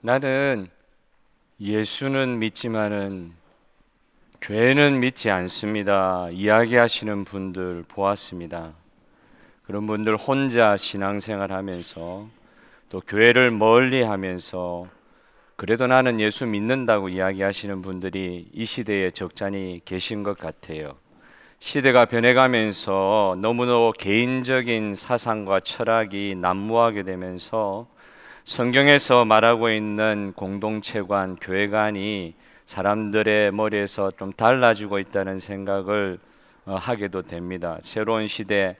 나는 예수는 믿지만은 교회는 믿지 않습니다. 이야기하시는 분들 보았습니다. 그런 분들 혼자 신앙생활 하면서 또 교회를 멀리 하면서 그래도 나는 예수 믿는다고 이야기하시는 분들이 이 시대에 적잖이 계신 것 같아요. 시대가 변해가면서 너무나 개인적인 사상과 철학이 난무하게 되면서 성경에서 말하고 있는 공동체관, 교회관이 사람들의 머리에서 좀 달라지고 있다는 생각을 하게도 됩니다. 새로운 시대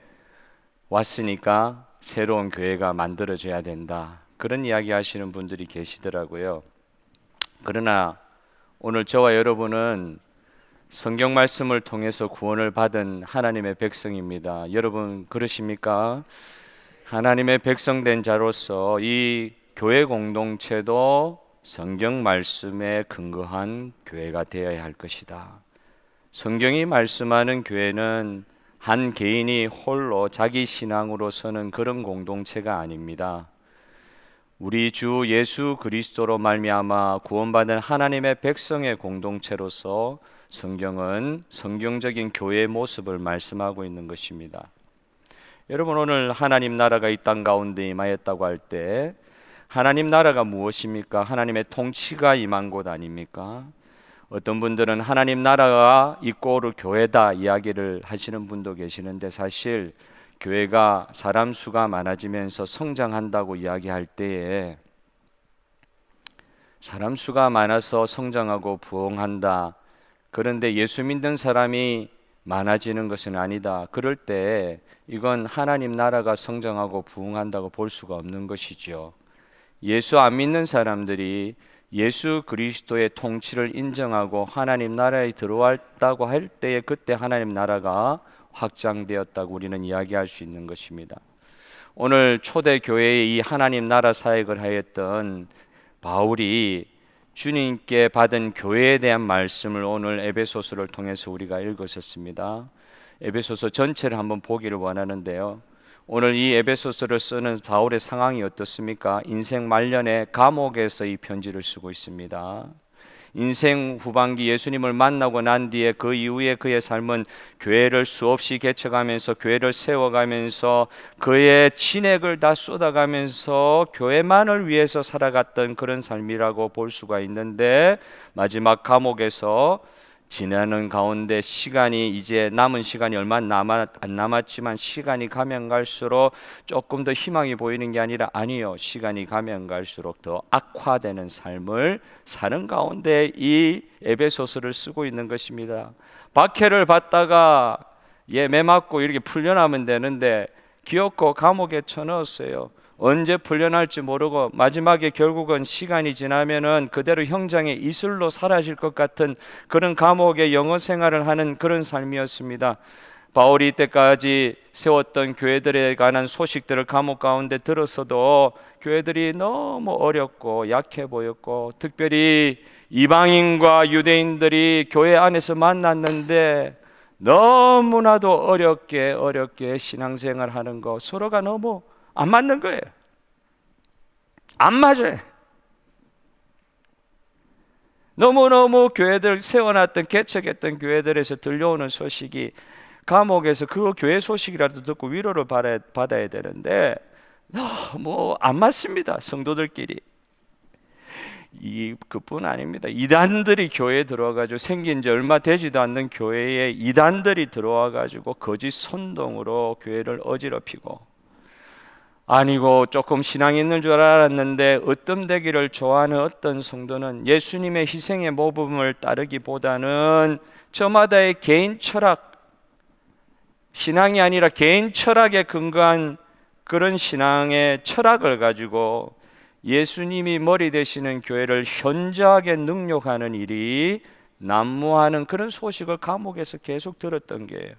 왔으니까 새로운 교회가 만들어져야 된다. 그런 이야기 하시는 분들이 계시더라고요. 그러나 오늘 저와 여러분은 성경 말씀을 통해서 구원을 받은 하나님의 백성입니다. 여러분 그러십니까? 하나님의 백성된 자로서 이 교회 공동체도 성경 말씀에 근거한 교회가 되어야 할 것이다. 성경이 말씀하는 교회는 한 개인이 홀로 자기 신앙으로 서는 그런 공동체가 아닙니다. 우리 주 예수 그리스도로 말미암아 구원받은 하나님의 백성의 공동체로서 성경은 성경적인 교회의 모습을 말씀하고 있는 것입니다. 여러분 오늘 하나님 나라가 이 땅 가운데 임하였다고 할 때 하나님 나라가 무엇입니까? 하나님의 통치가 임한 곳 아닙니까? 어떤 분들은 하나님 나라가 이꼬르 교회다 이야기를 하시는 분도 계시는데 사실 교회가 사람 수가 많아지면서 성장한다고 이야기할 때에 사람 수가 많아서 성장하고 부흥한다. 그런데 예수 믿는 사람이 많아지는 것은 아니다. 그럴 때 이건 하나님 나라가 성장하고 부흥한다고 볼 수가 없는 것이죠. 예수 안 믿는 사람들이 예수 그리스도의 통치를 인정하고 하나님 나라에 들어왔다고 할 때에 그때 하나님 나라가 확장되었다고 우리는 이야기할 수 있는 것입니다. 오늘 초대 교회의 이 하나님 나라 사역을 하였던 바울이 주님께 받은 교회에 대한 말씀을 오늘 에베소서를 통해서 우리가 읽었었습니다. 에베소서 전체를 한번 보기를 원하는데요. 오늘 이 에베소서를 쓰는 바울의 상황이 어떻습니까? 인생 말년에 감옥에서 이 편지를 쓰고 있습니다. 인생 후반기 예수님을 만나고 난 뒤에 그 이후에 그의 삶은 교회를 수없이 개척하면서 교회를 세워가면서 그의 진액을 다 쏟아가면서 교회만을 위해서 살아갔던 그런 삶이라고 볼 수가 있는데 마지막 감옥에서 지나는 가운데 시간이 이제 남은 시간이 얼마 안 남았지만 시간이 가면 갈수록 조금 더 희망이 보이는 게 아니요 시간이 가면 갈수록 더 악화되는 삶을 사는 가운데 이 에베소서를 쓰고 있는 것입니다. 박해를 받다가 매 맞고 이렇게 풀려나면 되는데 기어코 감옥에 쳐넣었어요. 언제 풀려날지 모르고 마지막에 결국은 시간이 지나면은 그대로 형장의 이슬로 사라질 것 같은 그런 감옥의 영어 생활을 하는 그런 삶이었습니다. 바울이 이때까지 세웠던 교회들에 관한 소식들을 감옥 가운데 들었어도 교회들이 너무 어렵고 약해 보였고 특별히 이방인과 유대인들이 교회 안에서 만났는데 너무나도 어렵게 신앙생활 하는 거 서로가 너무 안 맞는 거예요. 안 맞아요. 너무너무 교회들 세워놨던 개척했던 교회들에서 들려오는 소식이 감옥에서 그 교회 소식이라도 듣고 위로를 받아야 되는데 너무 안 맞습니다. 성도들끼리. 그뿐 아닙니다. 이단들이 교회에 들어와가지고 생긴 지 얼마 되지도 않는 교회에 이단들이 들어와가지고 거짓 선동으로 교회를 어지럽히고 아니고 조금 신앙 있는 줄 알았는데 으뜸되기를 좋아하는 어떤 성도는 예수님의 희생의 모범을 따르기보다는 저마다의 개인 철학, 신앙이 아니라 개인 철학에 근거한 그런 신앙의 철학을 가지고 예수님이 머리 되시는 교회를 현저하게 능욕하는 일이 난무하는 그런 소식을 감옥에서 계속 들었던 거예요.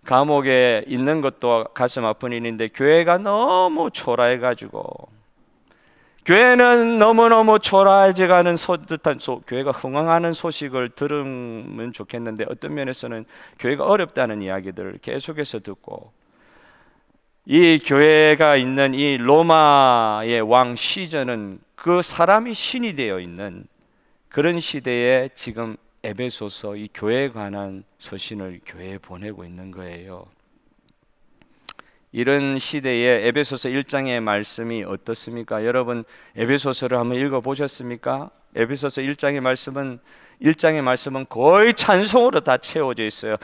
감옥에 있는 것도 가슴 아픈 일인데 교회가 너무 초라해가지고 교회는 너무너무 초라해져가는 듯한 교회가 흥황하는 소식을 들으면 좋겠는데 어떤 면에서는 교회가 어렵다는 이야기들을 계속해서 듣고 이 교회가 있는 이 로마의 왕 시저는 그 사람이 신이 되어 있는 그런 시대에 지금 에베소서 이 교회에 관한 서신을 교회에 보내고 있는 거예요. 이런 시대에 에베소서 1장의 말씀이 어떻습니까? 여러분 에베소서를 한번 읽어보셨습니까? 에베소서 1장의 말씀은 거의 찬송으로 다 채워져 있어요.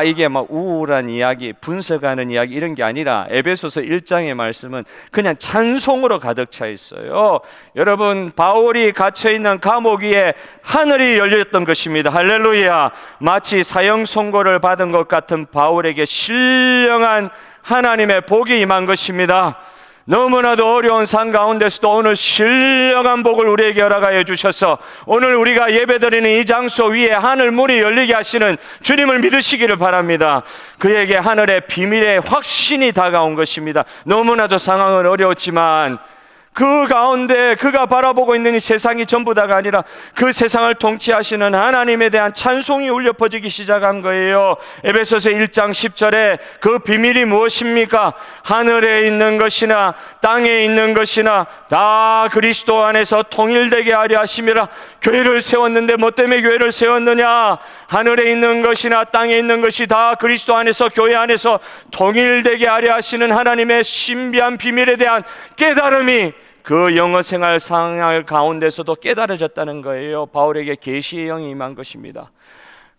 이게 막 우울한 이야기, 분석하는 이야기 이런 게 아니라 에베소서 1장의 말씀은 그냥 찬송으로 가득 차 있어요. 여러분 바울이 갇혀 있는 감옥 위에 하늘이 열렸던 것입니다. 할렐루야. 마치 사형 선고를 받은 것 같은 바울에게 신령한 하나님의 복이 임한 것입니다. 너무나도 어려운 상 가운데서도 오늘 신령한 복을 우리에게 허락하여 주셔서 오늘 우리가 예배드리는 이 장소 위에 하늘 문이 열리게 하시는 주님을 믿으시기를 바랍니다. 그에게 하늘의 비밀의 확신이 다가온 것입니다. 너무나도 상황은 어려웠지만 그 가운데 그가 바라보고 있는 이 세상이 전부 다가 아니라 그 세상을 통치하시는 하나님에 대한 찬송이 울려 퍼지기 시작한 거예요. 에베소서 1장 10절에 그 비밀이 무엇입니까? 하늘에 있는 것이나 땅에 있는 것이나 다 그리스도 안에서 통일되게 하려 하심이라. 교회를 세웠는데 뭐 때문에 교회를 세웠느냐? 하늘에 있는 것이나 땅에 있는 것이 다 그리스도 안에서 교회 안에서 통일되게 하려 하시는 하나님의 신비한 비밀에 대한 깨달음이 그 영어 생활 상황 가운데서도 깨달아졌다는 거예요. 바울에게 계시의 영이 임한 것입니다.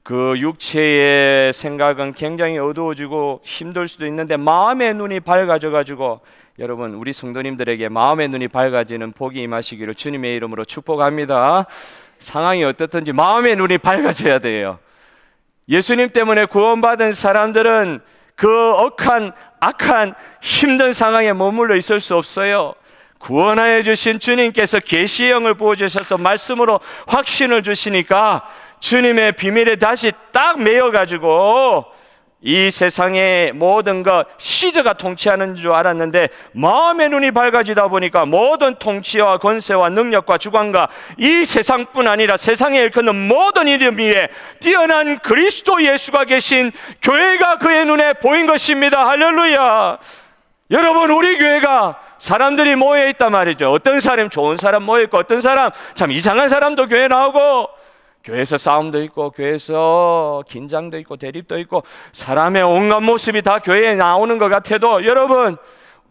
그 육체의 생각은 굉장히 어두워지고 힘들 수도 있는데 마음의 눈이 밝아져 가지고 여러분 우리 성도님들에게 마음의 눈이 밝아지는 복이 임하시기를 주님의 이름으로 축복합니다. 상황이 어떻든지 마음의 눈이 밝아져야 돼요. 예수님 때문에 구원받은 사람들은 그 악한 힘든 상황에 머물러 있을 수 없어요. 구원하여 주신 주님께서 계시의 영을 부어주셔서 말씀으로 확신을 주시니까 주님의 비밀에 다시 딱 매여가지고 이 세상의 모든 것 시저가 통치하는 줄 알았는데 마음의 눈이 밝아지다 보니까 모든 통치와 권세와 능력과 주관과 이 세상뿐 아니라 세상에 일컫는 모든 이름 위에 뛰어난 그리스도 예수가 계신 교회가 그의 눈에 보인 것입니다. 할렐루야. 여러분 우리 교회가 사람들이 모여있단 말이죠. 어떤 사람 좋은 사람 모여있고 어떤 사람 참 이상한 사람도 교회에 나오고 교회에서 싸움도 있고 교회에서 긴장도 있고 대립도 있고 사람의 온갖 모습이 다 교회에 나오는 것 같아도 여러분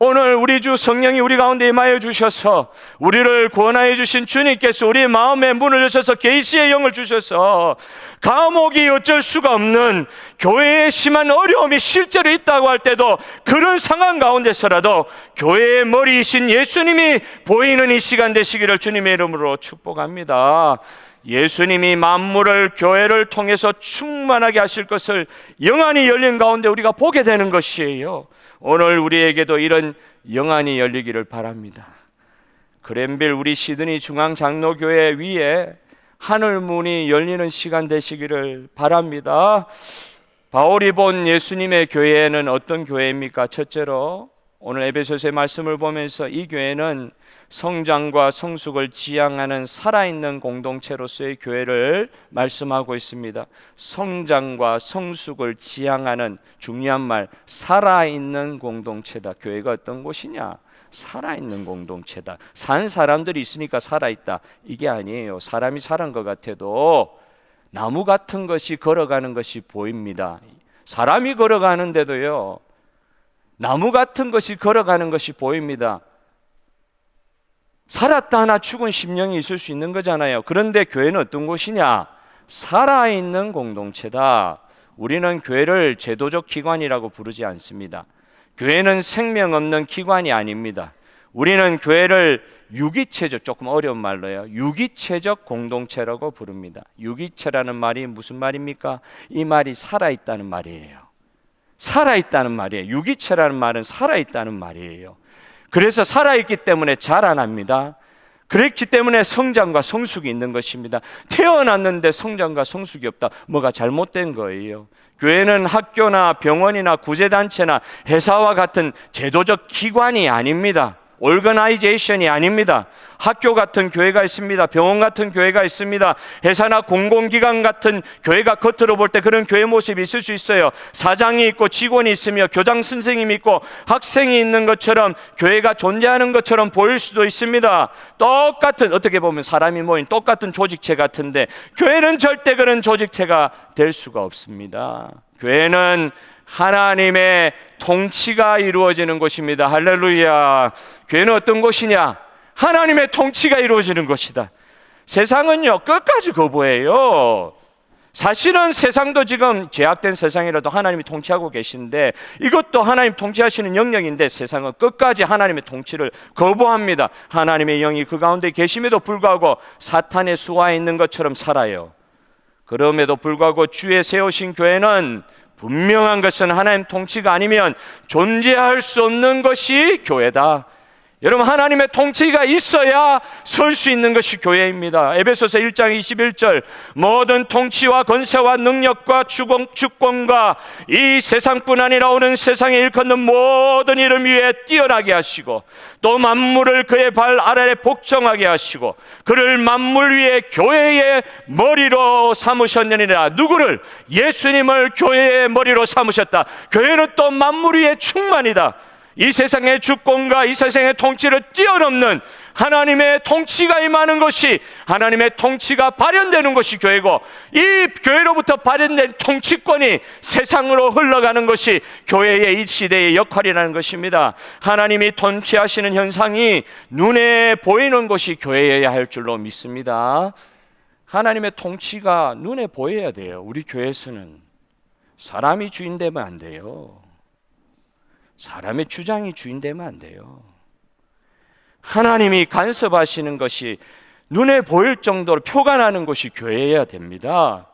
오늘 우리 주 성령이 우리 가운데 임하여 주셔서 우리를 구원하여 주신 주님께서 우리의 마음의 문을 여셔서 계시의 영을 주셔서 감옥이 어쩔 수가 없는 교회에 심한 어려움이 실제로 있다고 할 때도 그런 상황 가운데서라도 교회의 머리이신 예수님이 보이는 이 시간 되시기를 주님의 이름으로 축복합니다. 예수님이 만물을 교회를 통해서 충만하게 하실 것을 영안이 열린 가운데 우리가 보게 되는 것이에요. 오늘 우리에게도 이런 영안이 열리기를 바랍니다. 그랜빌 우리 시드니 중앙장로교회 위에 하늘문이 열리는 시간 되시기를 바랍니다. 바울이 본 예수님의 교회는 어떤 교회입니까? 첫째로 오늘 에베소서의 말씀을 보면서 이 교회는 성장과 성숙을 지향하는 살아있는 공동체로서의 교회를 말씀하고 있습니다. 성장과 성숙을 지향하는 중요한 말, 살아있는 공동체다. 교회가 어떤 곳이냐? 살아있는 공동체다. 산 사람들이 있으니까 살아있다. 이게 아니에요. 사람이 살은 것 같아도 나무 같은 것이 걸어가는 것이 보입니다. 사람이 걸어가는데도요, 나무 같은 것이 걸어가는 것이 보입니다. 살았다 하나 죽은 심령이 있을 수 있는 거잖아요. 그런데 교회는 어떤 곳이냐? 살아있는 공동체다. 우리는 교회를 제도적 기관이라고 부르지 않습니다. 교회는 생명 없는 기관이 아닙니다. 우리는 교회를 유기체적, 조금 어려운 말로요, 유기체적 공동체라고 부릅니다. 유기체라는 말이 무슨 말입니까? 이 말이 살아있다는 말이에요. 살아있다는 말이에요. 유기체라는 말은 살아있다는 말이에요. 그래서 살아있기 때문에 자라납니다. 그렇기 때문에 성장과 성숙이 있는 것입니다. 태어났는데 성장과 성숙이 없다. 뭐가 잘못된 거예요. 교회는 학교나 병원이나 구제단체나 회사와 같은 제도적 기관이 아닙니다. 올거나이제이션이 아닙니다. 학교 같은 교회가 있습니다. 병원 같은 교회가 있습니다. 회사나 공공기관 같은 교회가 겉으로 볼 때 그런 교회 모습이 있을 수 있어요. 사장이 있고 직원이 있으며 교장 선생님이 있고 학생이 있는 것처럼 교회가 존재하는 것처럼 보일 수도 있습니다. 똑같은, 어떻게 보면 사람이 모인 똑같은 조직체 같은데 교회는 절대 그런 조직체가 될 수가 없습니다. 교회는 하나님의 통치가 이루어지는 곳입니다. 할렐루야. 교회는 어떤 곳이냐? 하나님의 통치가 이루어지는 곳이다. 세상은요, 끝까지 거부해요. 사실은 세상도 지금 죄악된 세상이라도 하나님이 통치하고 계신데, 이것도 하나님 통치하시는 영역인데 세상은 끝까지 하나님의 통치를 거부합니다. 하나님의 영이 그 가운데 계심에도 불구하고 사탄의 수하에 있는 것처럼 살아요. 그럼에도 불구하고 주의 세우신 교회는 분명한 것은 하나님 통치가 아니면 존재할 수 없는 것이 교회다. 여러분, 하나님의 통치가 있어야 설 수 있는 것이 교회입니다. 에베소서 1장 21절, 모든 통치와 권세와 능력과 주권과 이 세상뿐 아니라 오는 세상에 일컫는 모든 이름 위에 뛰어나게 하시고 또 만물을 그의 발 아래에 복종하게 하시고 그를 만물 위에 교회의 머리로 삼으셨느니라. 누구를? 예수님을 교회의 머리로 삼으셨다. 교회는 또 만물 위에 충만이다. 이 세상의 주권과 이 세상의 통치를 뛰어넘는 하나님의 통치가 임하는 것이, 하나님의 통치가 발현되는 것이 교회고, 이 교회로부터 발현된 통치권이 세상으로 흘러가는 것이 교회의 이 시대의 역할이라는 것입니다. 하나님이 통치하시는 현상이 눈에 보이는 것이 교회여야 할 줄로 믿습니다. 하나님의 통치가 눈에 보여야 돼요. 우리 교회에서는 사람이 주인 되면 안 돼요. 사람의 주장이 주인 되면 안 돼요. 하나님이 간섭하시는 것이 눈에 보일 정도로 표가 나는 것이 교회여야 됩니다.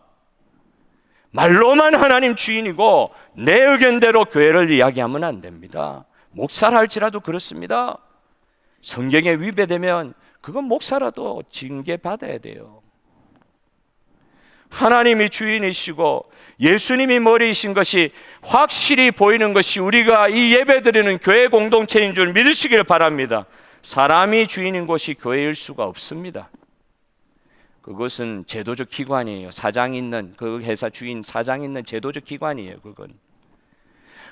말로만 하나님 주인이고 내 의견대로 교회를 이야기하면 안 됩니다. 목사라 할지라도 그렇습니다. 성경에 위배되면 그건 목사라도 징계받아야 돼요. 하나님이 주인이시고 예수님이 머리이신 것이 확실히 보이는 것이 우리가 이 예배드리는 교회 공동체인 줄 믿으시길 바랍니다. 사람이 주인인 곳이 교회일 수가 없습니다. 그것은 제도적 기관이에요. 사장 있는, 그 회사 주인 사장 있는 제도적 기관이에요. 그건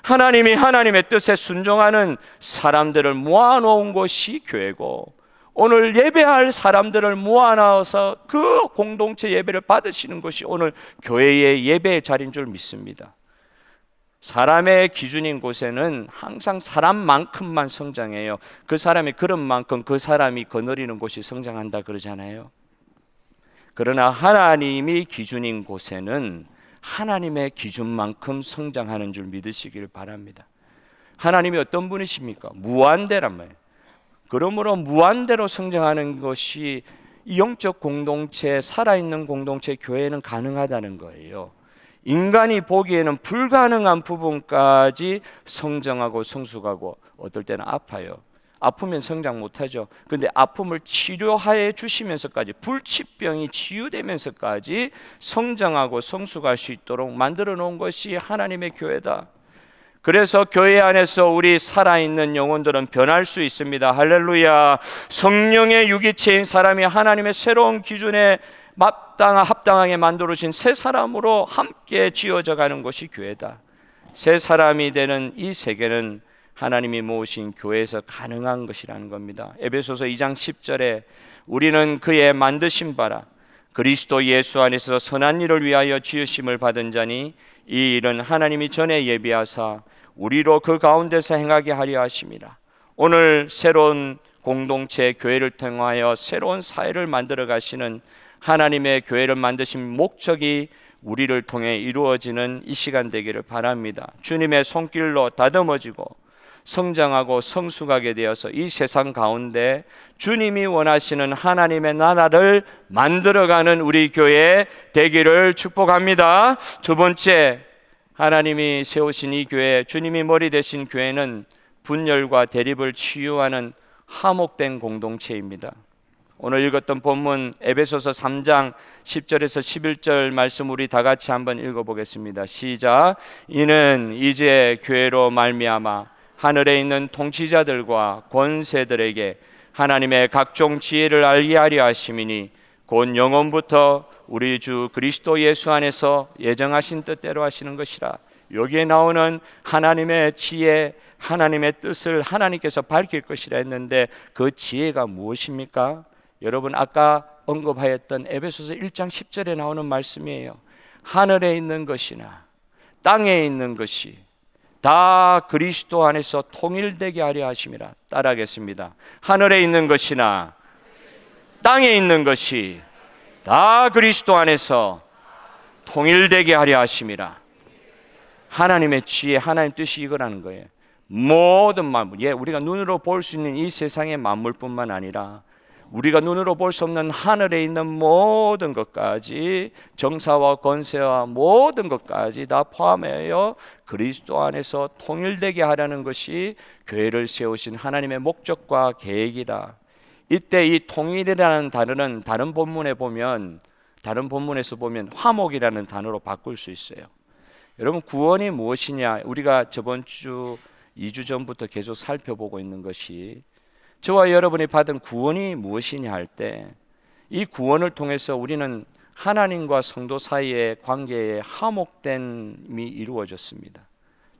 하나님이 하나님의 뜻에 순종하는 사람들을 모아놓은 곳이 교회고, 오늘 예배할 사람들을 모아놔서 그 공동체 예배를 받으시는 것이 오늘 교회의 예배의 자리인 줄 믿습니다. 사람의 기준인 곳에는 항상 사람만큼만 성장해요. 그 사람이 그런 만큼 그 사람이 거느리는 곳이 성장한다 그러잖아요. 그러나 하나님이 기준인 곳에는 하나님의 기준만큼 성장하는 줄 믿으시길 바랍니다. 하나님이 어떤 분이십니까? 무한대란 말이에요. 그러므로 무한대로 성장하는 것이 영적 공동체, 살아있는 공동체, 교회는 가능하다는 거예요. 인간이 보기에는 불가능한 부분까지 성장하고 성숙하고, 어떨 때는 아파요. 아프면 성장 못하죠. 그런데 아픔을 치료하여 주시면서까지, 불치병이 치유되면서까지 성장하고 성숙할 수 있도록 만들어 놓은 것이 하나님의 교회다. 그래서 교회 안에서 우리 살아있는 영혼들은 변할 수 있습니다. 할렐루야. 성령의 유기체인 사람이 하나님의 새로운 기준에 합당하게 만들어진 새 사람으로 함께 지어져 가는 것이 교회다. 새 사람이 되는 이 세계는 하나님이 모으신 교회에서 가능한 것이라는 겁니다. 에베소서 2장 10절에 우리는 그의 만드신 바라 그리스도 예수 안에서 선한 일을 위하여 지으심을 받은 자니 이 일은 하나님이 전에 예비하사 우리로 그 가운데서 행하게 하려 하심이라. 오늘 새로운 공동체 교회를 통하여 새로운 사회를 만들어 가시는 하나님의 교회를 만드신 목적이 우리를 통해 이루어지는 이 시간 되기를 바랍니다. 주님의 손길로 다듬어지고 성장하고 성숙하게 되어서 이 세상 가운데 주님이 원하시는 하나님의 나라를 만들어가는 우리 교회 되기를 축복합니다. 두 번째, 하나님이 세우신 이 교회, 주님이 머리 되신 교회는 분열과 대립을 치유하는 화목된 공동체입니다. 오늘 읽었던 본문 에베소서 3장 10절에서 11절 말씀 우리 다 같이 한번 읽어보겠습니다. 시작. 이는 이제 교회로 말미암아 하늘에 있는 통치자들과 권세들에게 하나님의 각종 지혜를 알게 하려 하심이니 곧 영원부터 우리 주 그리스도 예수 안에서 예정하신 뜻대로 하시는 것이라. 여기에 나오는 하나님의 지혜, 하나님의 뜻을 하나님께서 밝힐 것이라 했는데 그 지혜가 무엇입니까? 여러분 아까 언급하였던 에베소서 1장 10절에 나오는 말씀이에요. 하늘에 있는 것이나 땅에 있는 것이 다 그리스도 안에서 통일되게 하려 하심이라. 따라하겠습니다. 하늘에 있는 것이나 땅에 있는 것이 다 그리스도 안에서 통일되게 하려 하심이라. 하나님의 지혜, 하나님의 뜻이 이거라는 거예요. 모든 만물, 우리가 눈으로 볼 수 있는 이 세상의 만물뿐만 아니라 우리가 눈으로 볼 수 없는 하늘에 있는 모든 것까지, 정사와 권세와 모든 것까지 다 포함하여 그리스도 안에서 통일되게 하려는 것이 교회를 세우신 하나님의 목적과 계획이다. 이때 이 통일이라는 단어는 다른 본문에서 보면 화목이라는 단어로 바꿀 수 있어요. 여러분 구원이 무엇이냐? 우리가 저번 주 2주 전부터 계속 살펴보고 있는 것이 저와 여러분이 받은 구원이 무엇이냐 할 때 이 구원을 통해서 우리는 하나님과 성도 사이의 관계의 화목됨이 이루어졌습니다.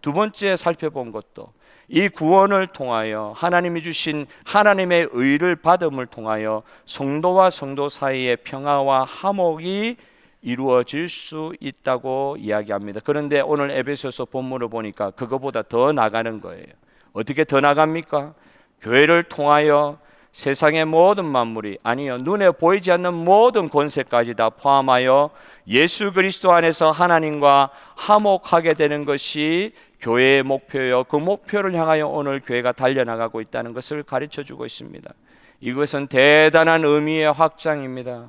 두 번째 살펴본 것도 이 구원을 통하여 하나님이 주신 하나님의 의를 받음을 통하여 성도와 성도 사이의 평화와 화목이 이루어질 수 있다고 이야기합니다. 그런데 오늘 에베소서 본문을 보니까 그거보다 더 나가는 거예요. 어떻게 더 나갑니까? 교회를 통하여 세상의 모든 만물이, 아니요, 눈에 보이지 않는 모든 권세까지 다 포함하여 예수 그리스도 안에서 하나님과 화목하게 되는 것이 교회의 목표요, 그 목표를 향하여 오늘 교회가 달려나가고 있다는 것을 가르쳐주고 있습니다. 이것은 대단한 의미의 확장입니다.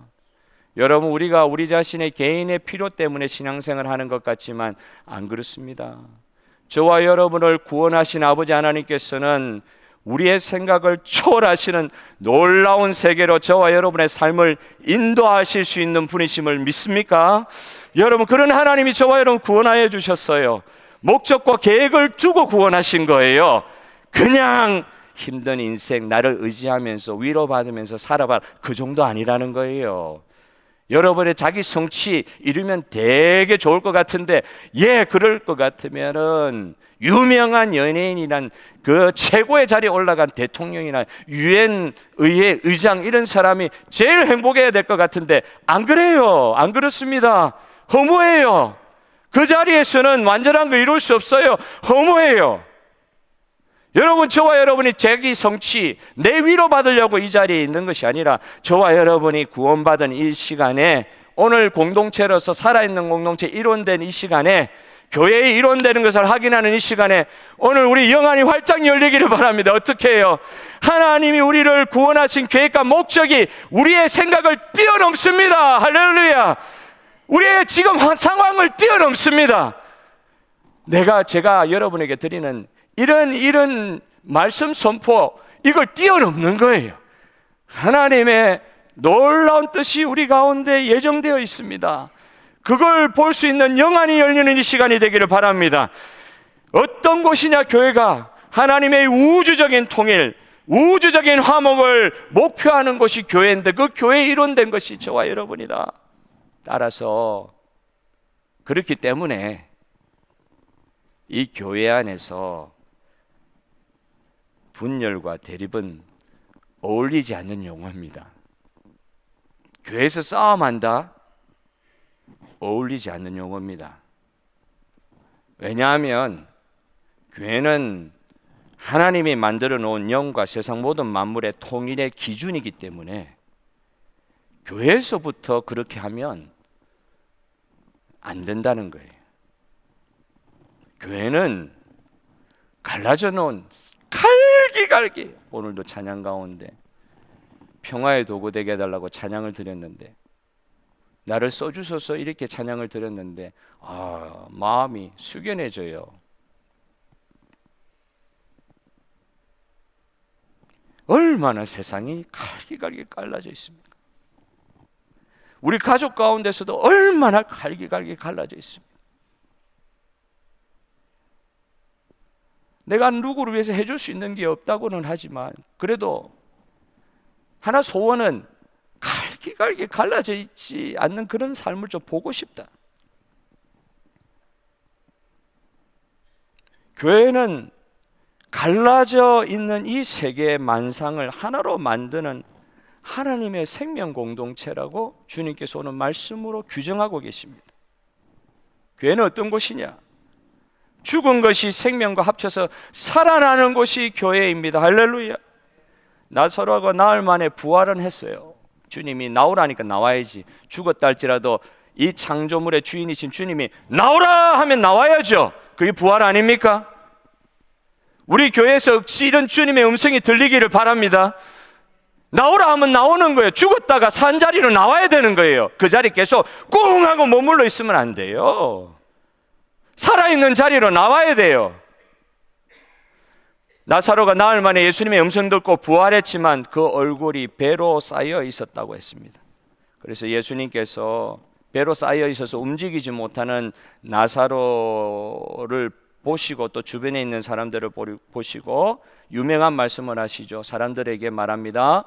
여러분, 우리가 우리 자신의 개인의 필요 때문에 신앙생활을 하는 것 같지만 안 그렇습니다. 저와 여러분을 구원하신 아버지 하나님께서는 우리의 생각을 초월하시는 놀라운 세계로 저와 여러분의 삶을 인도하실 수 있는 분이심을 믿습니까? 여러분, 그런 하나님이 저와 여러분 구원하여 주셨어요. 목적과 계획을 두고 구원하신 거예요. 그냥 힘든 인생 나를 의지하면서 위로받으면서 살아봐, 그 정도 아니라는 거예요. 여러분의 자기 성취 이루면 되게 좋을 것 같은데, 그럴 것 같으면은 유명한 연예인이란 그 최고의 자리에 올라간 대통령이나 유엔 의회 의장 이런 사람이 제일 행복해야 될 것 같은데 안 그래요. 안 그렇습니다. 허무해요. 그 자리에서는 완전한 거 이룰 수 없어요. 허무해요. 여러분, 저와 여러분이 자기 성취, 내 위로 받으려고 이 자리에 있는 것이 아니라 저와 여러분이 구원받은 이 시간에, 오늘 공동체로서 살아있는 공동체 일원된 이 시간에, 교회의 일원되는 것을 확인하는 이 시간에 오늘 우리 영안이 활짝 열리기를 바랍니다. 어떻게 해요? 하나님이 우리를 구원하신 계획과 목적이 우리의 생각을 뛰어넘습니다. 할렐루야. 우리의 지금 상황을 뛰어넘습니다. 제가 여러분에게 드리는 이런 말씀 선포, 이걸 뛰어넘는 거예요. 하나님의 놀라운 뜻이 우리 가운데 예정되어 있습니다. 그걸 볼 수 있는 영안이 열리는 이 시간이 되기를 바랍니다. 어떤 곳이냐? 교회가 하나님의 우주적인 통일, 우주적인 화목을 목표하는 것이 교회인데 그 교회의 일원된 것이 저와 여러분이다. 따라서 그렇기 때문에 이 교회 안에서 분열과 대립은 어울리지 않는 용어입니다. 교회에서 싸움한다? 어울리지 않는 용어입니다. 왜냐하면 교회는 하나님이 만들어 놓은 영과 세상 모든 만물의 통일의 기준이기 때문에 교회에서부터 그렇게 하면 안 된다는 거예요. 교회는 갈라져 놓은 갈기갈기, 오늘도 찬양 가운데 평화의 도구 되게 해달라고 찬양을 드렸는데, 나를 써주셔서 이렇게 찬양을 드렸는데 마음이 숙연해져요. 얼마나 세상이 갈기갈기 갈라져 있습니까? 우리 가족 가운데서도 얼마나 갈기갈기 갈라져 있습니다. 내가 누구를 위해서 해줄 수 있는 게 없다고는 하지만 그래도 하나 소원은 갈기갈기 갈라져 있지 않는 그런 삶을 좀 보고 싶다. 교회는 갈라져 있는 이 세계의 만상을 하나로 만드는 하나님의 생명 공동체라고 주님께서 오늘 말씀으로 규정하고 계십니다. 교회는 어떤 곳이냐? 죽은 것이 생명과 합쳐서 살아나는 곳이 교회입니다. 할렐루야. 나사로가 나흘 만에 부활은 했어요. 주님이 나오라니까 나와야지. 죽었다 할지라도 이 창조물의 주인이신 주님이 나오라 하면 나와야죠. 그게 부활 아닙니까? 우리 교회에서 억지 이런 주님의 음성이 들리기를 바랍니다. 나오라 하면 나오는 거예요. 죽었다가 산 자리로 나와야 되는 거예요. 그 자리 계속 꿍 하고 머물러 있으면 안 돼요. 살아있는 자리로 나와야 돼요. 나사로가 나흘 만에 예수님의 음성 듣고 부활했지만 그 얼굴이 배로 쌓여 있었다고 했습니다. 그래서 예수님께서 배로 쌓여 있어서 움직이지 못하는 나사로를 보시고 또 주변에 있는 사람들을 보시고 유명한 말씀을 하시죠. 사람들에게 말합니다.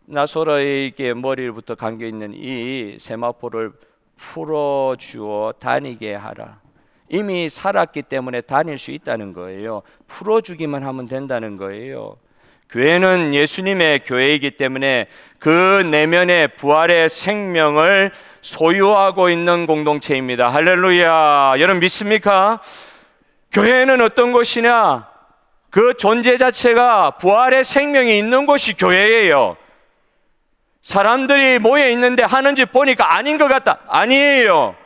나사로에게 머리부터 감겨있는 이 세마포를 풀어주어 다니게 하라. 이미 살았기 때문에 다닐 수 있다는 거예요. 풀어주기만 하면 된다는 거예요. 교회는 예수님의 교회이기 때문에 그 내면의 부활의 생명을 소유하고 있는 공동체입니다. 할렐루야. 여러분 믿습니까? 교회는 어떤 곳이냐? 그 존재 자체가 부활의 생명이 있는 곳이 교회예요. 사람들이 모여 있는데 하는 짓 보니까 아닌 것 같다. 아니에요.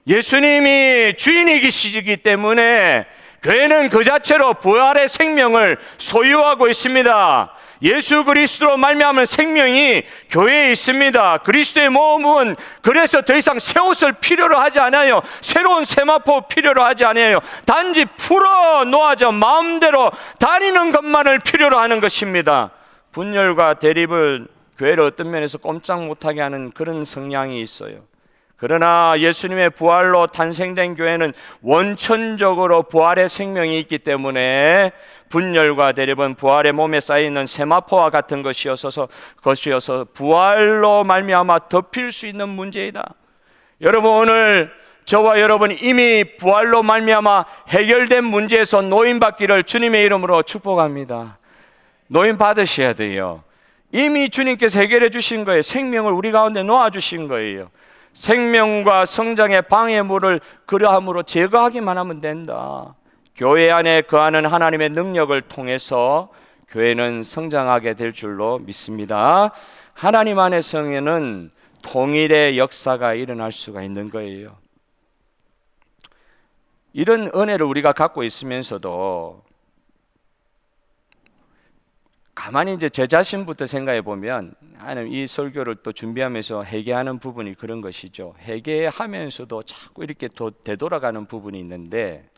예수님이 주인이시기 때문에 교회는 그 자체로 부활의 생명을 소유하고 있습니다. 예수 그리스도로 말미암은 생명이 교회에 있습니다. 그리스도의 몸은 그래서 더 이상 새 옷을 필요로 하지 않아요. 새로운 세마포 필요로 하지 않아요. 단지 풀어 놓아져 마음대로 다니는 것만을 필요로 하는 것입니다. 분열과 대립을 교회를 어떤 면에서 꼼짝 못하게 하는 그런 성향이 있어요. 그러나 예수님의 부활로 탄생된 교회는 원천적으로 부활의 생명이 있기 때문에 분열과 대립은 부활의 몸에 쌓여있는 세마포와 같은 것이어서 부활로 말미암아 덮일 수 있는 문제이다. 여러분 오늘 저와 여러분 이미 부활로 말미암아 해결된 문제에서 노임받기를 주님의 이름으로 축복합니다. 노임 받으셔야 돼요. 이미 주님께서 해결해 주신 거예요. 생명을 우리 가운데 놓아주신 거예요. 생명과 성장의 방해물을 그러함으로 제거하기만 하면 된다. 교회 안에 거하는 하나님의 능력을 통해서 교회는 성장하게 될 줄로 믿습니다. 하나님 안에서는 통일의 역사가 일어날 수가 있는 거예요. 이런 은혜를 우리가 갖고 있으면서도 가만히 이제 제 자신부터 생각해 보면 하나님 이 설교를 또 준비하면서 회개하는 부분이 그런 것이죠. 회개하면서도 자꾸 이렇게 되돌아가는 부분이 있는데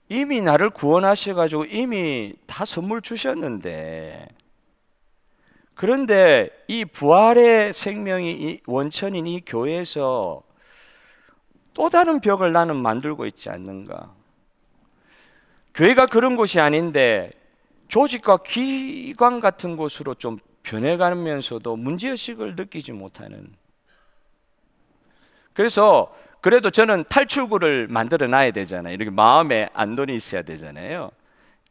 이미 나를 구원하셔가지고 이미 다 선물 주셨는데 그런데 이 부활의 생명이 이 원천인 이 교회에서 또 다른 벽을 나는 만들고 있지 않는가? 교회가 그런 곳이 아닌데 조직과 기관 같은 곳으로 좀 변해가면서도 문제의식을 느끼지 못하는. 그래서 그래도 저는 탈출구를 만들어 놔야 되잖아요. 이렇게 마음에 안돈이 있어야 되잖아요.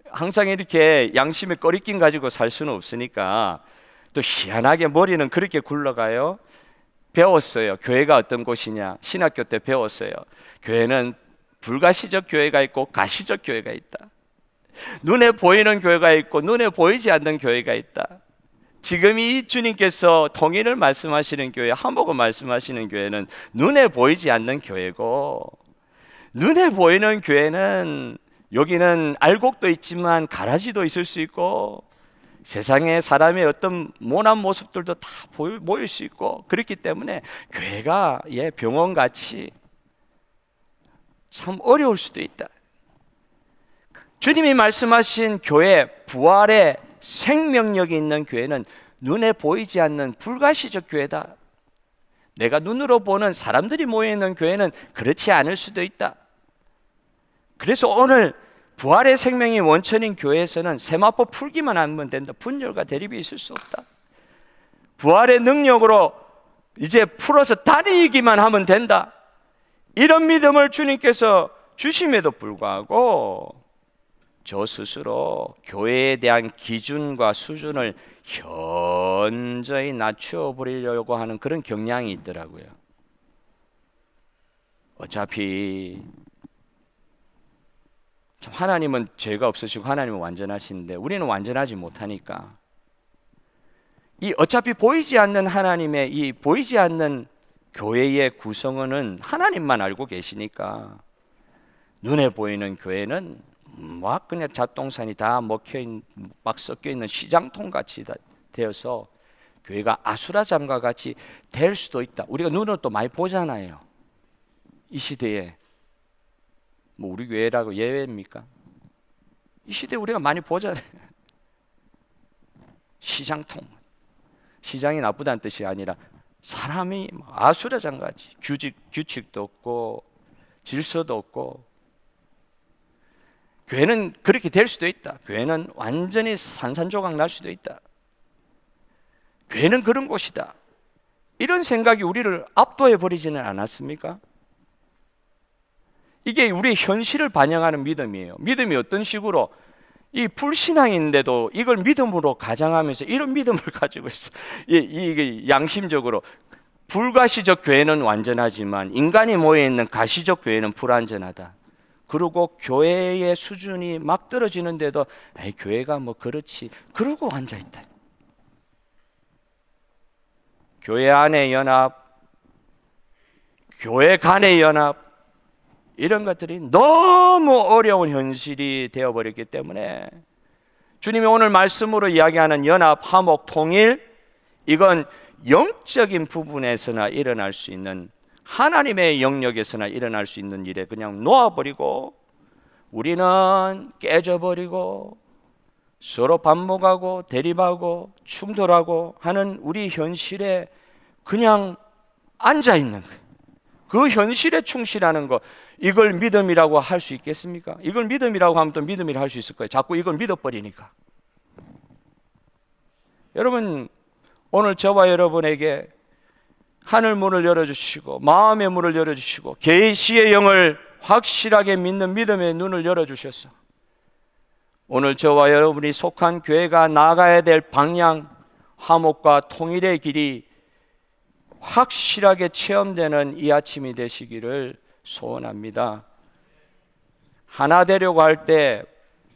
항상 이렇게 양심의 꺼리낌 가지고 살 수는 없으니까 또 희한하게 머리는 그렇게 굴러가요. 배웠어요. 교회가 어떤 곳이냐. 신학교 때 배웠어요. 교회는 불가시적 교회가 있고 가시적 교회가 있다. 눈에 보이는 교회가 있고 눈에 보이지 않는 교회가 있다. 지금 이 주님께서 통일을 말씀하시는 교회, 한복을 말씀하시는 교회는 눈에 보이지 않는 교회고, 눈에 보이는 교회는 여기는 알곡도 있지만 가라지도 있을 수 있고 세상에 사람의 어떤 모난 모습들도 다 보일 수 있고, 그렇기 때문에 교회가 병원같이 참 어려울 수도 있다. 주님이 말씀하신 교회, 부활의 생명력이 있는 교회는 눈에 보이지 않는 불가시적 교회다. 내가 눈으로 보는 사람들이 모여있는 교회는 그렇지 않을 수도 있다. 그래서 오늘 부활의 생명이 원천인 교회에서는 세마포 풀기만 하면 된다. 분열과 대립이 있을 수 없다. 부활의 능력으로 이제 풀어서 다니기만 하면 된다. 이런 믿음을 주님께서 주심에도 불구하고 저 스스로 교회에 대한 기준과 수준을 현저히 낮추어 버리려고 하는 그런 경향이 있더라고요. 어차피 참 하나님은 죄가 없으시고 하나님은 완전하신데 우리는 완전하지 못하니까 이 어차피 보이지 않는 하나님의 이 보이지 않는 교회의 구성원은 하나님만 알고 계시니까 눈에 보이는 교회는 막 그냥 잡동산이 다 막 섞여 있는 시장통 같이 되어서 교회가 아수라장과 같이 될 수도 있다. 우리가 눈으로 또 많이 보잖아요. 이 시대에 뭐 우리 교회라고 예외입니까? 이 시대에 우리가 많이 보잖아요. 시장통. 시장이 나쁘다는 뜻이 아니라 사람이 아수라장같이 규칙도 없고 질서도 없고 교회는 그렇게 될 수도 있다. 교회는 완전히 산산조각 날 수도 있다. 교회는 그런 곳이다. 이런 생각이 우리를 압도해 버리지는 않았습니까? 이게 우리의 현실을 반영하는 믿음이에요. 믿음이 어떤 식으로 이 불신앙인데도 이걸 믿음으로 가장하면서 이런 믿음을 가지고 있어. 이게 양심적으로 불가시적 교회는 완전하지만 인간이 모여있는 가시적 교회는 불완전하다. 그리고 교회의 수준이 막 떨어지는데도 교회가 뭐 그렇지 그러고 앉아있다. 교회 안의 연합, 교회 간의 연합 이런 것들이 너무 어려운 현실이 되어버렸기 때문에 주님이 오늘 말씀으로 이야기하는 연합, 화목, 통일 이건 영적인 부분에서나 일어날 수 있는 하나님의 영역에서나 일어날 수 있는 일에 그냥 놓아버리고 우리는 깨져버리고 서로 반목하고 대립하고 충돌하고 하는 우리 현실에 그냥 앉아있는 거예요. 그 현실에 충실하는 거 이걸 믿음이라고 할 수 있겠습니까? 이걸 믿음이라고 하면 또 믿음이라 할 수 있을 거예요. 자꾸 이걸 믿어버리니까. 여러분 오늘 저와 여러분에게 하늘 문을 열어주시고 마음의 문을 열어주시고 계시의 영을 확실하게 믿는 믿음의 눈을 열어주셔서 오늘 저와 여러분이 속한 교회가 나가야 될 방향, 화목과 통일의 길이 확실하게 체험되는 이 아침이 되시기를 소원합니다. 하나 되려고 할 때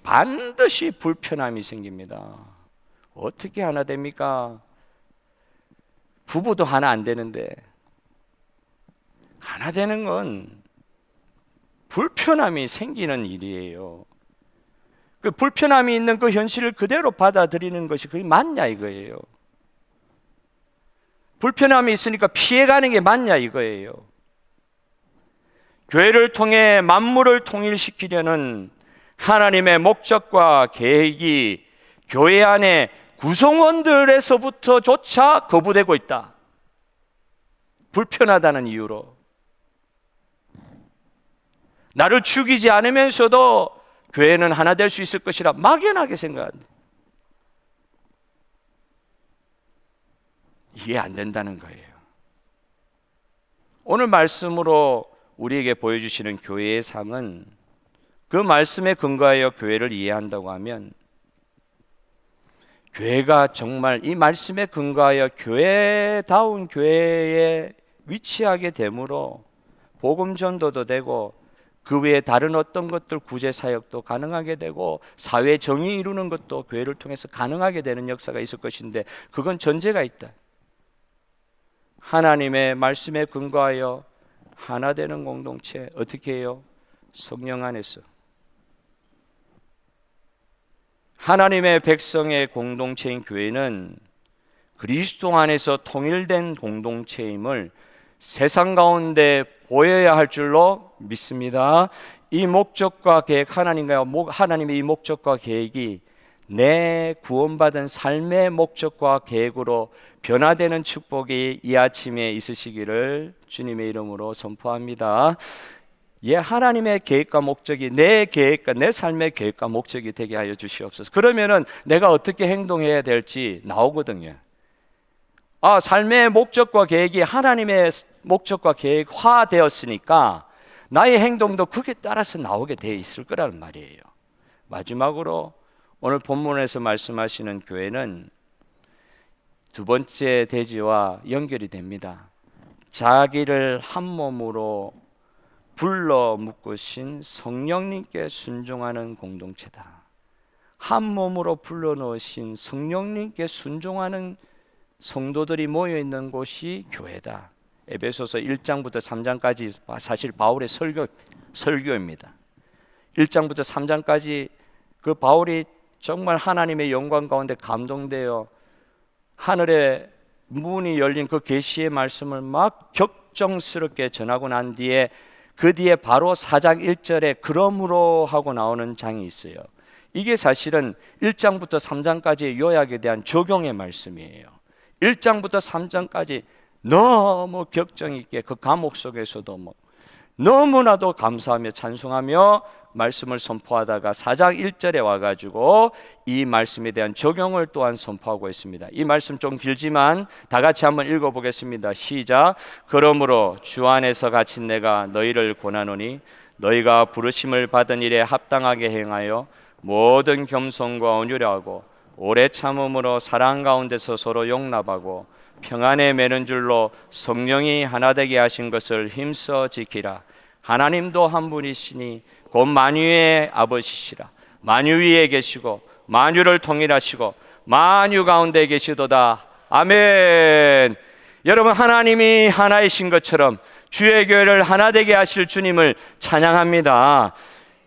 반드시 불편함이 생깁니다. 어떻게 하나 됩니까? 부부도 하나 안 되는데 하나 되는 건 불편함이 생기는 일이에요. 그 불편함이 있는 그 현실을 그대로 받아들이는 것이 그게 맞냐 이거예요. 불편함이 있으니까 피해가는 게 맞냐 이거예요. 교회를 통해 만물을 통일시키려는 하나님의 목적과 계획이 교회 안에 구성원들에서부터조차 거부되고 있다. 불편하다는 이유로 나를 죽이지 않으면서도 교회는 하나 될 수 있을 것이라 막연하게 생각한다. 이해 안 된다는 거예요. 오늘 말씀으로 우리에게 보여주시는 교회의 삶은 그 말씀에 근거하여 교회를 이해한다고 하면 교회가 정말 이 말씀에 근거하여 교회다운 교회에 위치하게 되므로 복음 전도도 되고 그 외에 다른 어떤 것들 구제 사역도 가능하게 되고 사회 정의 이루는 것도 교회를 통해서 가능하게 되는 역사가 있을 것인데 그건 전제가 있다. 하나님의 말씀에 근거하여 하나 되는 공동체 어떻게 해요? 성령 안에서 하나님의 백성의 공동체인 교회는 그리스도 안에서 통일된 공동체임을 세상 가운데 보여야 할 줄로 믿습니다. 이 목적과 계획, 하나님의 이 목적과 계획이 내 구원받은 삶의 목적과 계획으로 변화되는 축복이 이 아침에 있으시기를 주님의 이름으로 선포합니다. 하나님의 계획과 목적이 내 계획과 내 삶의 계획과 목적이 되게 하여 주시옵소서. 그러면은 내가 어떻게 행동해야 될지 나오거든요. 삶의 목적과 계획이 하나님의 목적과 계획화 되었으니까 나의 행동도 그게 따라서 나오게 되어 있을 거라는 말이에요. 마지막으로 오늘 본문에서 말씀하시는 교회는 두 번째 대지와 연결이 됩니다. 자기를 한 몸으로 불러 묶으신 성령님께 순종하는 공동체다. 한 몸으로 불러 넣으신 성령님께 순종하는 성도들이 모여 있는 곳이 교회다. 에베소서 1장부터 3장까지 사실 바울의 설교입니다. 1장부터 3장까지 그 바울이 정말 하나님의 영광 가운데 감동되어 하늘의 문이 열린 그 계시의 말씀을 막 격정스럽게 전하고 난 뒤에 그 뒤에 바로 4장 1절에 그러므로 하고 나오는 장이 있어요. 이게 사실은 1장부터 3장까지의 요약에 대한 적용의 말씀이에요. 1장부터 3장까지 너무 격정 있게 그 감옥 속에서도 너무나도 감사하며 찬송하며 말씀을 선포하다가 4장 1절에 와가지고 이 말씀에 대한 적용을 또한 선포하고 있습니다. 이 말씀 좀 길지만 다 같이 한번 읽어보겠습니다. 시작. 그러므로 주 안에서 갇힌 내가 너희를 권하노니 너희가 부르심을 받은 일에 합당하게 행하여 모든 겸손과 온유하고 오래 참음으로 사랑 가운데서 서로 용납하고 평안에 매는 줄로 성령이 하나 되게 하신 것을 힘써 지키라. 하나님도 한 분이시니 곧 만유의 아버지시라. 만유 위에 계시고 만유를 통일하시고 만유 가운데 계시도다. 아멘. 여러분, 하나님이 하나이신 것처럼 주의 교회를 하나 되게 하실 주님을 찬양합니다.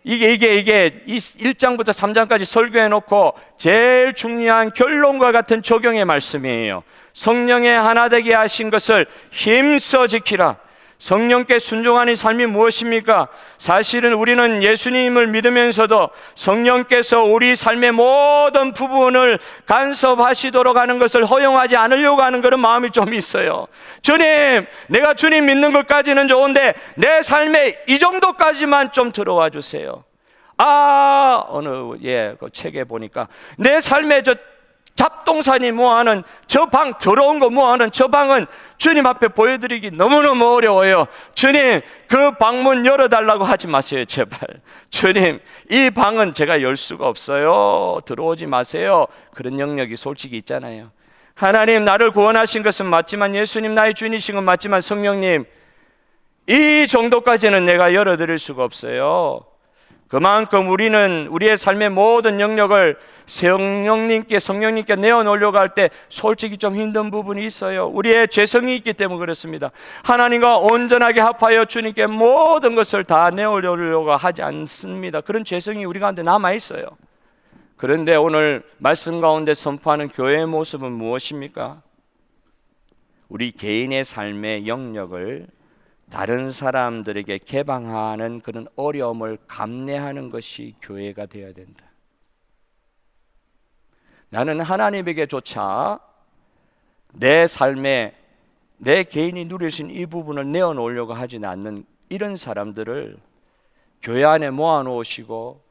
이게 1장부터 3장까지 설교해 놓고 제일 중요한 결론과 같은 적용의 말씀이에요. 성령의 하나 되게 하신 것을 힘써 지키라. 성령께 순종하는 삶이 무엇입니까? 사실은 우리는 예수님을 믿으면서도 성령께서 우리 삶의 모든 부분을 간섭하시도록 하는 것을 허용하지 않으려고 하는 그런 마음이 좀 있어요. 주님, 내가 주님 믿는 것까지는 좋은데 내 삶에 이 정도까지만 좀 들어와 주세요. 그 책에 보니까 내 삶에 저 잡동사니 뭐하는 저 방 더러운 거 뭐하는 저 방은 주님 앞에 보여드리기 너무너무 어려워요. 주님, 그 방문 열어달라고 하지 마세요, 제발. 주님, 이 방은 제가 열 수가 없어요. 들어오지 마세요. 그런 영역이 솔직히 있잖아요. 하나님, 나를 구원하신 것은 맞지만, 예수님 나의 주인이신 건 맞지만, 성령님, 이 정도까지는 내가 열어드릴 수가 없어요. 그만큼 우리는 우리의 삶의 모든 영역을 성령님께 내어놓으려고 할 때 솔직히 좀 힘든 부분이 있어요. 우리의 죄성이 있기 때문에 그렇습니다. 하나님과 온전하게 합하여 주님께 모든 것을 다 내어놓으려고 하지 않습니다. 그런 죄성이 우리 가운데 남아있어요. 그런데 오늘 말씀 가운데 선포하는 교회의 모습은 무엇입니까? 우리 개인의 삶의 영역을 다른 사람들에게 개방하는 그런 어려움을 감내하는 것이 교회가 되어야 된다. 나는 하나님에게조차 내 삶에 내 개인이 누릴 수 있는 이 부분을 내어놓으려고 하지는 않는 이런 사람들을 교회 안에 모아놓으시고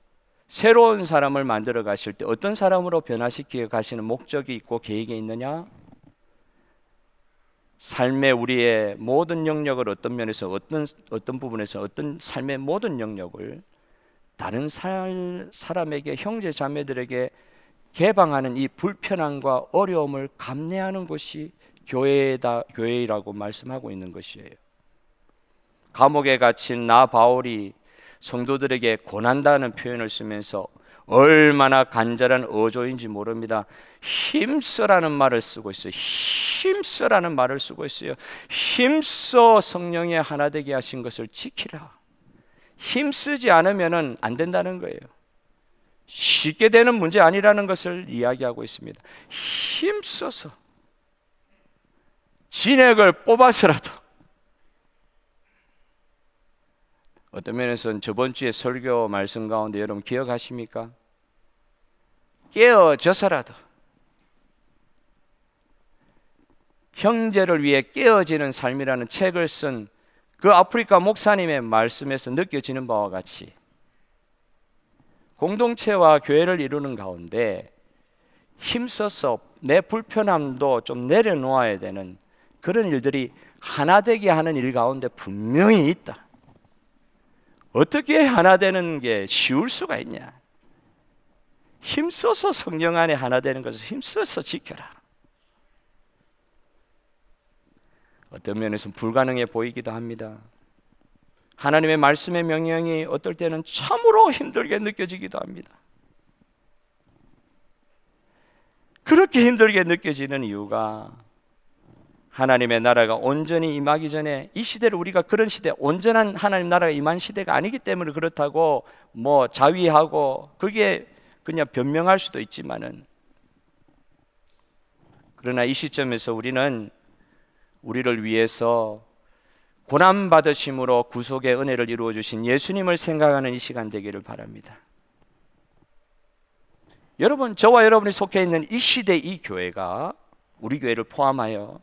새로운 사람을 만들어 가실 때 어떤 사람으로 변화시키어 가시는 목적이 있고 계획이 있느냐? 삶의 우리의 모든 영역을 어떤 면에서 어떤 부분에서 어떤 삶의 모든 영역을 다른 사람에게 형제 자매들에게 개방하는 이 불편함과 어려움을 감내하는 것이 교회이라고 말씀하고 있는 것이에요. 감옥에 갇힌 나 바울이 성도들에게 권한다는 표현을 쓰면서 얼마나 간절한 어조인지 모릅니다. 힘써라는 말을 쓰고 있어요. 힘써라는 말을 쓰고 있어요. 힘써 성령의 하나 되게 하신 것을 지키라. 힘쓰지 않으면 안 된다는 거예요. 쉽게 되는 문제 아니라는 것을 이야기하고 있습니다. 힘써서 진액을 뽑아서라도, 어떤 면에서는 저번 주에 설교 말씀 가운데 여러분 기억하십니까? 깨어져서라도, 형제를 위해 깨어지는 삶이라는 책을 쓴 그 아프리카 목사님의 말씀에서 느껴지는 바와 같이 공동체와 교회를 이루는 가운데 힘써서 내 불편함도 좀 내려놓아야 되는 그런 일들이 하나 되게 하는 일 가운데 분명히 있다. 어떻게 하나 되는 게 쉬울 수가 있냐? 힘써서 성령 안에 하나 되는 것을 힘써서 지켜라. 어떤 면에서는 불가능해 보이기도 합니다. 하나님의 말씀의 명령이 어떨 때는 참으로 힘들게 느껴지기도 합니다. 그렇게 힘들게 느껴지는 이유가 하나님의 나라가 온전히 임하기 전에 이 시대를 우리가 그런 시대, 온전한 하나님 나라가 임한 시대가 아니기 때문에 그렇다고 뭐 자위하고 그게 그냥 변명할 수도 있지만은, 그러나 이 시점에서 우리는 우리를 위해서 고난받으심으로 구속의 은혜를 이루어 주신 예수님을 생각하는 이 시간 되기를 바랍니다. 여러분, 저와 여러분이 속해 있는 이 시대, 이 교회가, 우리 교회를 포함하여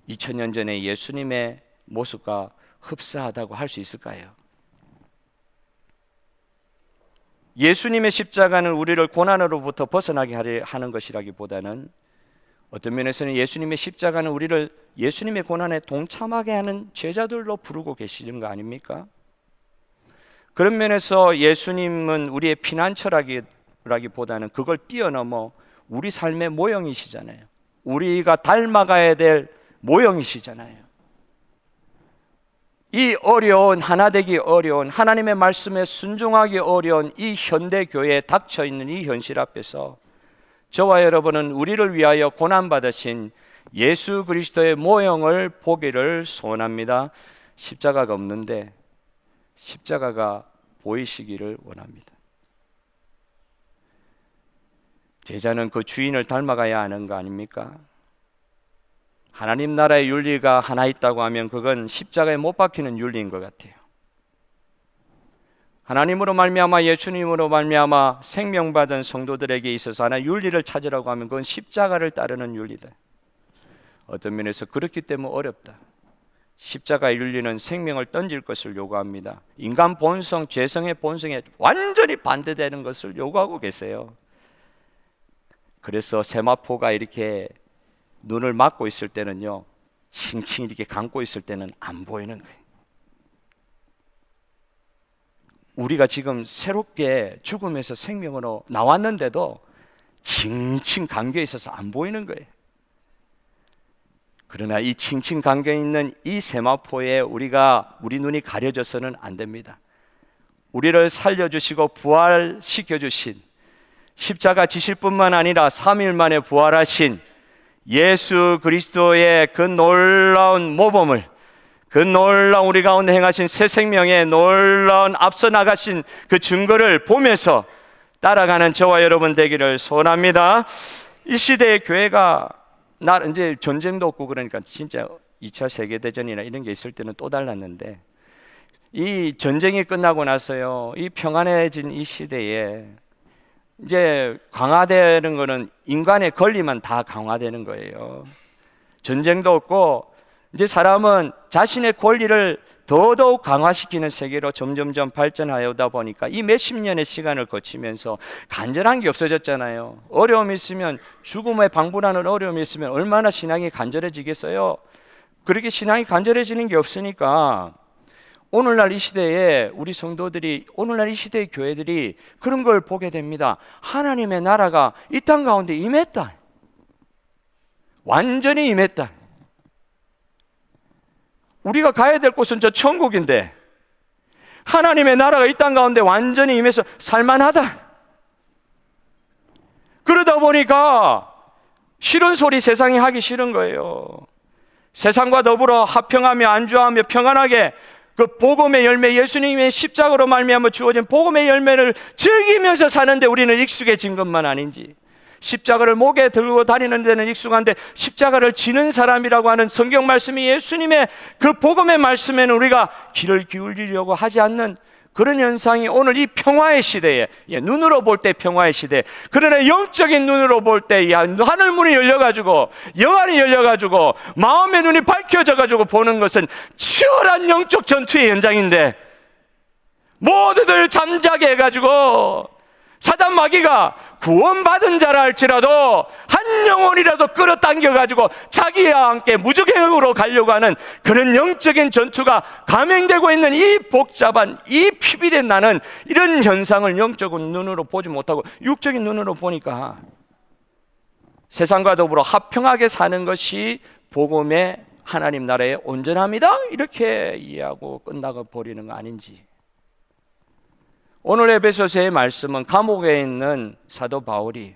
2000년 전에 예수님의 모습과 흡사하다고 할 수 있을까요? 예수님의 십자가는 우리를 고난으로부터 벗어나게 하는 것이라기보다는 어떤 면에서는 예수님의 십자가는 우리를 예수님의 고난에 동참하게 하는 제자들로 부르고 계시는 거 아닙니까? 그런 면에서 예수님은 우리의 피난처라기보다는 그걸 뛰어넘어 우리 삶의 모형이시잖아요. 우리가 닮아가야 될 모형이시잖아요. 이 어려운, 하나 되기 어려운, 하나님의 말씀에 순종하기 어려운 이 현대 교회에 닥쳐 있는 이 현실 앞에서 저와 여러분은 우리를 위하여 고난받으신 예수 그리스도의 모형을 보기를 소원합니다. 십자가가 없는데 십자가가 보이시기를 원합니다. 제자는 그 주인을 닮아가야 하는 거 아닙니까? 하나님 나라의 윤리가 하나 있다고 하면 그건 십자가에 못 박히는 윤리인 것 같아요. 하나님으로 말미암아 예수님으로 말미암아 생명받은 성도들에게 있어서 하나 윤리를 찾으라고 하면 그건 십자가를 따르는 윤리다. 어떤 면에서 그렇기 때문에 어렵다. 십자가의 윤리는 생명을 던질 것을 요구합니다. 인간 본성, 죄성의 본성에 완전히 반대되는 것을 요구하고 계세요. 그래서 세마포가 이렇게 눈을 막고 있을 때는요, 칭칭 이렇게 감고 있을 때는 안 보이는 거예요. 우리가 지금 새롭게 죽음에서 생명으로 나왔는데도 칭칭 감겨 있어서 안 보이는 거예요. 그러나 이 칭칭 감겨 있는 이 세마포에 우리 눈이 가려져서는 안 됩니다. 우리를 살려주시고 부활시켜 주신, 십자가 지실 뿐만 아니라 3일 만에 부활하신 예수 그리스도의 그 놀라운 모범을, 그 놀라운 우리 가운데 행하신 새 생명의 놀라운 앞서 나가신 그 증거를 보면서 따라가는 저와 여러분 되기를 소원합니다. 이 시대의 교회가 이제 전쟁도 없고 그러니까 진짜 2차 세계대전이나 이런 게 있을 때는 또 달랐는데, 이 전쟁이 끝나고 나서요, 이 평안해진 이 시대에 이제 강화되는 거는 인간의 권리만 다 강화되는 거예요. 전쟁도 없고 이제 사람은 자신의 권리를 더더욱 강화시키는 세계로 점점점 발전하여다 보니까 이 몇십 년의 시간을 거치면서 간절한 게 없어졌잖아요. 어려움이 있으면, 죽음에 방불하는 어려움이 있으면 얼마나 신앙이 간절해지겠어요? 그렇게 신앙이 간절해지는 게 없으니까 오늘날 이 시대에 우리 성도들이, 오늘날 이 시대의 교회들이 그런 걸 보게 됩니다. 하나님의 나라가 이 땅 가운데 임했다. 완전히 임했다. 우리가 가야 될 곳은 저 천국인데 하나님의 나라가 이 땅 가운데 완전히 임해서 살만하다. 그러다 보니까 싫은 소리 세상이 하기 싫은 거예요. 세상과 더불어 화평하며 안주하며 평안하게 그 복음의 열매, 예수님의 십자가로 말미암아 주어진 복음의 열매를 즐기면서 사는데 우리는 익숙해진 것만 아닌지, 십자가를 목에 들고 다니는 데는 익숙한데 십자가를 지는 사람이라고 하는 성경 말씀이 예수님의 그 복음의 말씀에는 우리가 귀를 기울이려고 하지 않는 그런 현상이 오늘 이 평화의 시대에, 눈으로 볼 때 평화의 시대, 그러나 영적인 눈으로 볼 때 하늘 문이 열려가지고, 영안이 열려가지고, 마음의 눈이 밝혀져가지고 보는 것은 치열한 영적 전투의 현장인데, 모두들 잠자게 해가지고 사단 마귀가 구원받은 자라 할지라도 한 영혼이라도 끌어당겨가지고 자기와 함께 무적행으로 가려고 하는 그런 영적인 전투가 감행되고 있는 이 복잡한, 이 피비린 나는 이런 현상을 영적인 눈으로 보지 못하고 육적인 눈으로 보니까 세상과 더불어 화평하게 사는 것이 복음의 하나님 나라의 온전함이다, 이렇게 이해하고 끝나가 버리는 거 아닌지. 오늘 에베소서의 말씀은 감옥에 있는 사도 바울이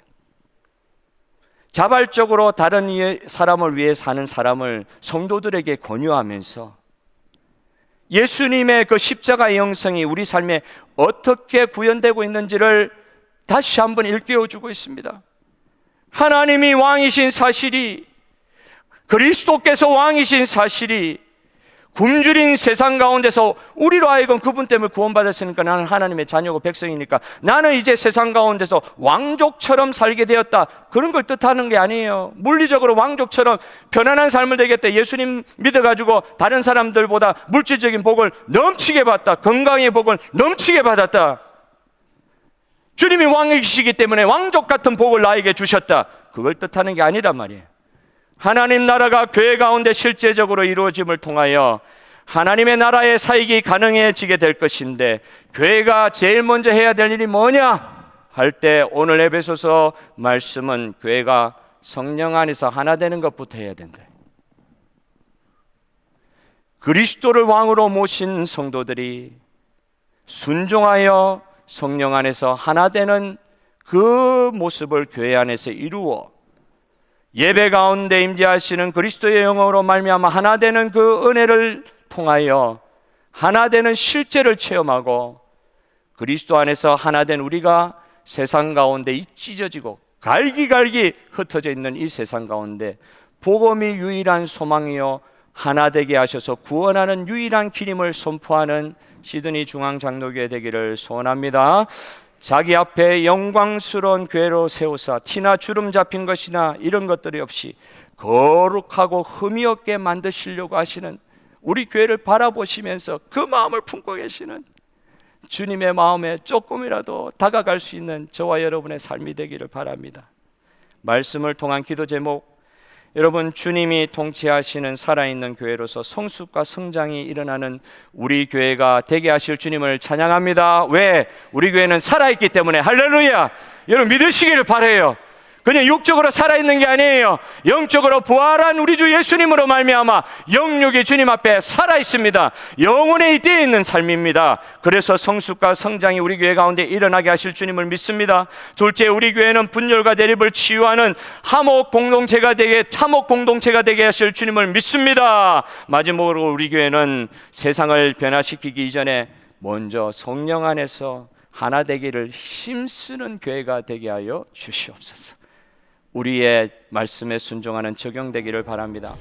자발적으로 다른 사람을 위해 사는 사람을 성도들에게 권유하면서 예수님의 그 십자가의 영성이 우리 삶에 어떻게 구현되고 있는지를 다시 한번 일깨워주고 있습니다. 하나님이 왕이신 사실이, 그리스도께서 왕이신 사실이 굶주린 세상 가운데서 우리로 하여금 그분 때문에 구원받았으니까 나는 하나님의 자녀고 백성이니까 나는 이제 세상 가운데서 왕족처럼 살게 되었다, 그런 걸 뜻하는 게 아니에요. 물리적으로 왕족처럼 편안한 삶을 되겠다, 예수님 믿어가지고 다른 사람들보다 물질적인 복을 넘치게 받았다, 건강의 복을 넘치게 받았다, 주님이 왕이시기 때문에 왕족 같은 복을 나에게 주셨다, 그걸 뜻하는 게 아니란 말이에요. 하나님 나라가 교회 가운데 실제적으로 이루어짐을 통하여 하나님의 나라의 사역이 가능해지게 될 것인데, 교회가 제일 먼저 해야 될 일이 뭐냐 할 때 오늘 에베소서 말씀은 교회가 성령 안에서 하나 되는 것부터 해야 된다. 그리스도를 왕으로 모신 성도들이 순종하여 성령 안에서 하나 되는 그 모습을 교회 안에서 이루어 예배 가운데 임재하시는 그리스도의 영으로 말미암아 하나 되는 그 은혜를 통하여 하나 되는 실제를 체험하고, 그리스도 안에서 하나 된 우리가 세상 가운데 이 찢어지고 갈기갈기 흩어져 있는 이 세상 가운데 복음이 유일한 소망이요 하나 되게 하셔서 구원하는 유일한 길임을 선포하는 시드니 중앙장로교회 되기를 소원합니다. 자기 앞에 영광스러운 교회로 세우사 티나 주름 잡힌 것이나 이런 것들이 없이 거룩하고 흠이 없게 만드시려고 하시는 우리 교회를 바라보시면서 그 마음을 품고 계시는 주님의 마음에 조금이라도 다가갈 수 있는 저와 여러분의 삶이 되기를 바랍니다. 말씀을 통한 기도 제목, 여러분, 주님이 통치하시는 살아있는 교회로서 성숙과 성장이 일어나는 우리 교회가 되게 하실 주님을 찬양합니다. 왜? 우리 교회는 살아있기 때문에. 할렐루야! 여러분 믿으시기를 바라요. 그냥 육적으로 살아있는 게 아니에요. 영적으로 부활한 우리 주 예수님으로 말미암아 영육이 주님 앞에 살아있습니다. 영혼에 띠에 있는 삶입니다. 그래서 성숙과 성장이 우리 교회 가운데 일어나게 하실 주님을 믿습니다. 둘째, 우리 교회는 분열과 대립을 치유하는 화목 공동체가 되게 하실 주님을 믿습니다. 마지막으로 우리 교회는 세상을 변화시키기 이전에 먼저 성령 안에서 하나 되기를 힘쓰는 교회가 되게 하여 주시옵소서. 우리의 말씀에 순종하는 적용되기를 바랍니다.